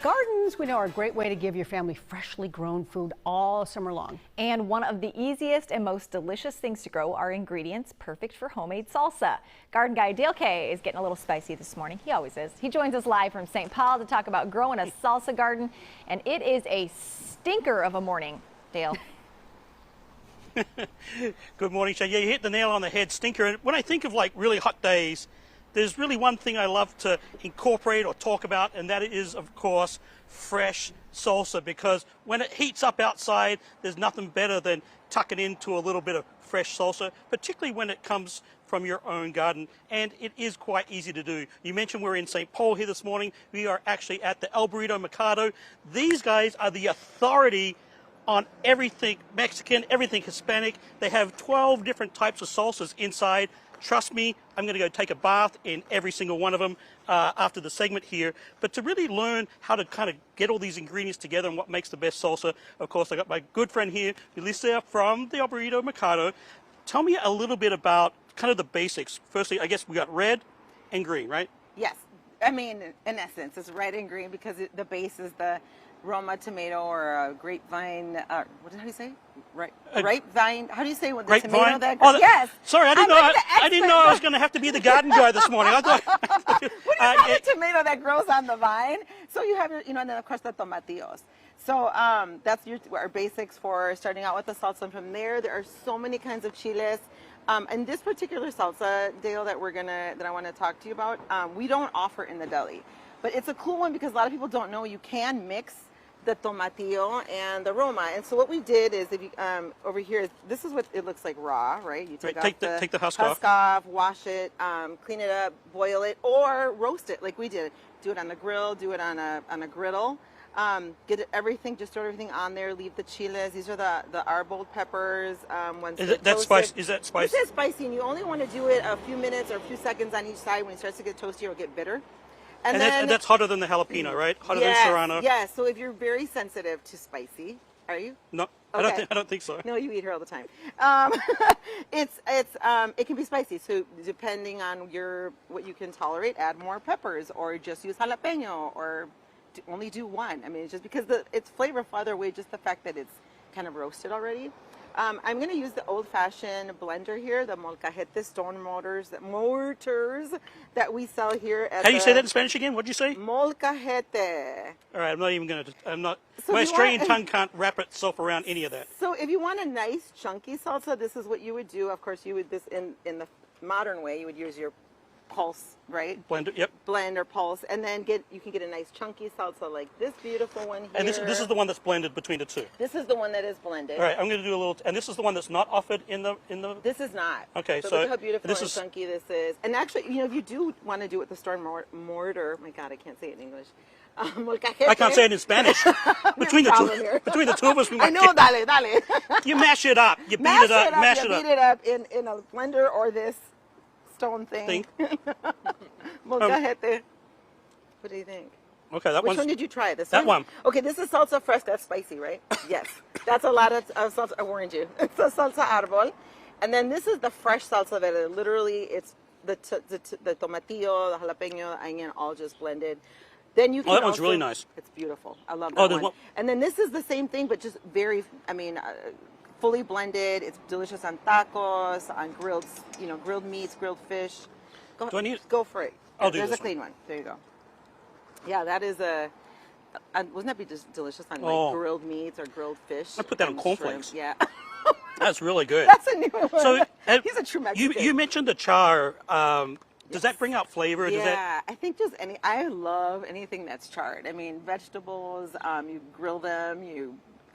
Gardens, we know, are a great way to give your family freshly grown food all summer long. And one of the easiest and most delicious things to grow are ingredients perfect for homemade salsa. Garden guy Dale Kay is getting a little spicy this morning. He always is. He joins us live from St. Paul to talk about growing a salsa garden, and it is a stinker of a morning. Dale. Good morning, Shay. Yeah, you hit the nail on the head, stinker. And when I think of like really hot days, there's really one thing I love to incorporate or talk about, and that is, of course, fresh salsa, because when it heats up outside, there's nothing better than tucking into a little bit of fresh salsa, particularly when it comes from your own garden, and it is quite easy to do. You mentioned we're in St. Paul here this morning. We are actually at the Burrito Mercado. These guys are the authority on everything Mexican, everything Hispanic. They have 12 different types of salsas inside. Trust me, I'm going to go take a bath in every single one of them after the segment here. But to really learn how to kind of get all these ingredients together and what makes the best salsa, of course, I got my good friend here, Melissa from the Burrito Mercado. Tell me a little bit about kind of the basics. Firstly, I guess we got red and green, right? Yes. I mean, in essence, it's red and green because the base is the roma tomato or a grapevine. What did I say? Grapevine. How do you say with the tomato? That yes. Sorry, I didn't know I was going to have to be the garden guy this morning. I thought. What do you call the tomato that grows on the vine? So you have, and then of course the tomatillos. So that's our basics for starting out with the salsa. And from there are so many kinds of chiles. And this particular salsa, Dale, that I want to talk to you about, we don't offer in the deli, but it's a cool one because a lot of people don't know you can mix the tomatillo and the roma. And so what we did is, if you over here, this is what it looks like raw, right? You take the husk off, wash it, clean it up, boil it, or roast it like we did. Do it on the grill, do it on a griddle. Everything, just throw everything on there. Leave the chiles. These are the arbol peppers. Is that spicy? This is spicy, and you only want to do it a few minutes or a few seconds on each side. When it starts to get toasty, it'll get bitter. And that's hotter than the jalapeno, right? Hotter than serrano. Yes. So if you're very sensitive to spicy, are you? No, okay. I don't think so. No, you eat her all the time. It can be spicy. So depending on what you can tolerate, add more peppers, or just use jalapeño, or only do one. I mean, it's just because it's flavorful either way. Just the fact that it's kind of roasted already. I'm going to use the old-fashioned blender here, the molcajete stone mortars that we sell here. How do you say that in Spanish again? What'd you say? Molcajete. All right, my Australian tongue can't wrap itself around any of that. So if you want a nice chunky salsa, this is what you would do. Of course, you would in the modern way, you would use your pulse, right? Blender, yep. Blend or pulse, and then you can get a nice chunky salsa like this beautiful one here. And this is the one that's blended between the two. This is the one that is blended. All right, I'm going to do a little. And this is the one that's not offered in the. This is not. Okay, so look how beautiful and chunky this is. And actually, if you do want to do it with the stone mortar, my God, I can't say it in English. I can't say it in Spanish. between the two of us, we I know, dale. You mash it up. You beat it up. Mash it up. Beat it up in a blender or this stone thing. Molcajete. What do you think? Okay, Which one did you try? That one. Okay, this is salsa fresca. That's spicy, right? Yes. That's a lot of salsa. I warned you. It's a salsa arbol. And then this is the fresh salsa verde. Literally, it's the tomatillo, the jalapeño, the onion, all just blended. Then you can that one's really nice. It's beautiful. I love that one. And then this is the same thing, but just fully blended. It's delicious on tacos, on grilled meats, grilled fish. Go for it. There's a clean one. There you go. Yeah, that is wouldn't that be just delicious on grilled meats or grilled fish? I put that on cornflakes. Yeah. That's really good. That's a new one. So he's a true Mexican. You mentioned the char. Does that bring out flavor? Yeah, I think I love anything that's charred. I mean, vegetables, you grill them,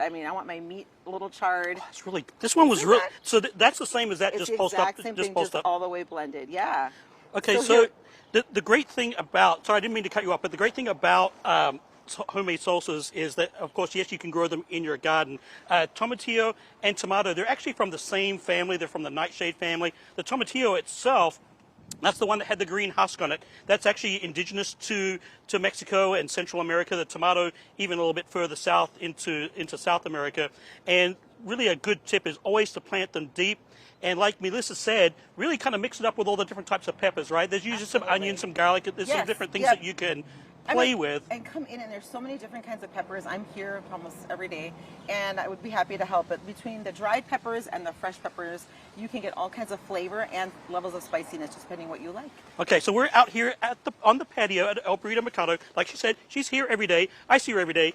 I want my meat a little charred. Oh, it's really. This one was real. So that's the same as that. It's just pulsed up. Just all the way blended. Yeah. Okay, so the great thing about. Sorry, I didn't mean to cut you off, but the great thing about homemade salsas is that, of course, yes, you can grow them in your garden. Tomatillo and tomato, they're actually from the same family. They're from the nightshade family. The tomatillo itself. That's the one that had the green husk on it. That's actually indigenous to Mexico and Central America. The tomato, even a little bit further south into South America. And really a good tip is always to plant them deep. And like Melissa said, really kind of mix it up with all the different types of peppers, right? There's usually some onion, some garlic. There's some different things that you can play with. And come in, and there's so many different kinds of peppers. I'm here almost every day, and I would be happy to help. But between the dried peppers and the fresh peppers, you can get all kinds of flavor and levels of spiciness, just depending what you like. Okay, so we're out here on the patio at El Burrito Mercado. Like she said, she's here every day. I see her every day.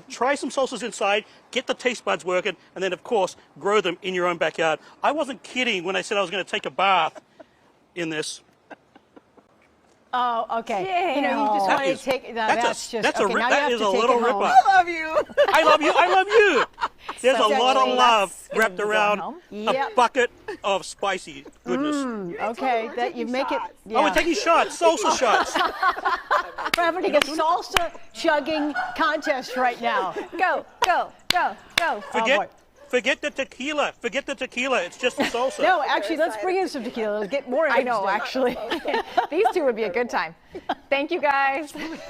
Try some salsas inside, get the taste buds working, and then, of course, grow them in your own backyard. I wasn't kidding when I said I was going to take a bath in this. Oh, okay. You know, you just want to take. No, that's just. That's okay, now you that have is to a take little it home. rip-off. I love you. I love you. I love you. There's a lot of actually- love That's wrapped gonna be around going Yep. a bucket of spicy goodness. Okay, We're that you taking make it. shots. Yeah. Oh, we're taking shots, salsa shots. We're having a salsa chugging contest right now. Go, go, go, go. boy. Forget the tequila. Forget the tequila. It's just the salsa. No, actually, let's bring in some tequila. Let's get more. I know, actually. These two would be a good time. Thank you, guys. Good.